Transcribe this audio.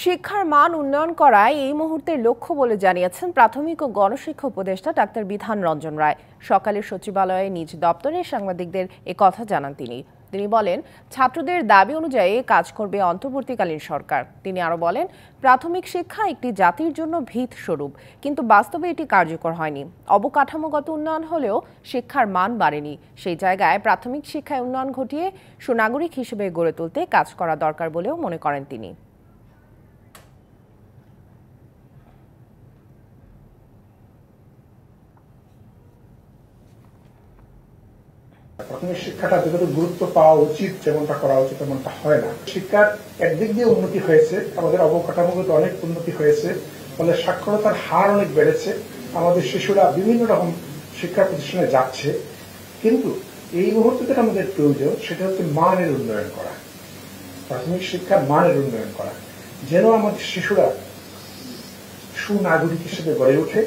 শিক্ষার মান উন্নয়ন করাই এই মুহূর্তের লক্ষ্য বলে জানিয়েছেন প্রাথমিক ও গণশিক্ষা উপদেষ্টা ডাক্তার বিধান রঞ্জন রায়। সকালে সচিবালয়ে নিজ দপ্তরে সাংবাদিকদের কথা জানান তিনি বলেন, ছাত্রদের দাবি অনুযায়ী কাজ করবে অন্তর্বর্তীকালীন সরকার। তিনি আরো বলেন, প্রাথমিক শিক্ষা একটি জাতির জন্য ভিত স্বরূপ, কিন্তু বাস্তবে এটি কার্যকর হয়নি। অবকাঠামোগত উন্নয়ন হলেও শিক্ষার মান বাড়েনি। সেই জায়গায় প্রাথমিক শিক্ষায় উন্নয়ন ঘটিয়ে সুনাগরিক হিসেবে গড়ে তুলতে কাজ করা দরকার বলেও মনে করেন তিনি। প্রাথমিক শিক্ষাটা যত গুরুত্ব পাওয়া উচিত, যেমনটা করা উচিত তেমনটা হয় না। শিক্ষার একদিক দিয়ে উন্নতি হয়েছে, আমাদের অবকাঠামোগত অনেক উন্নতি হয়েছে, ফলে সাক্ষরতার হার অনেক বেড়েছে। আমাদের শিশুরা বিভিন্ন রকম শিক্ষা প্রতিষ্ঠানে যাচ্ছে, কিন্তু এই মুহূর্তে আমাদের প্রয়োজন সেটা হচ্ছে মানের উন্নয়ন করা, প্রাথমিক শিক্ষার মানের উন্নয়ন করা, যেন আমাদের শিশুরা সুনাগরিক হিসেবে গড়ে ওঠে।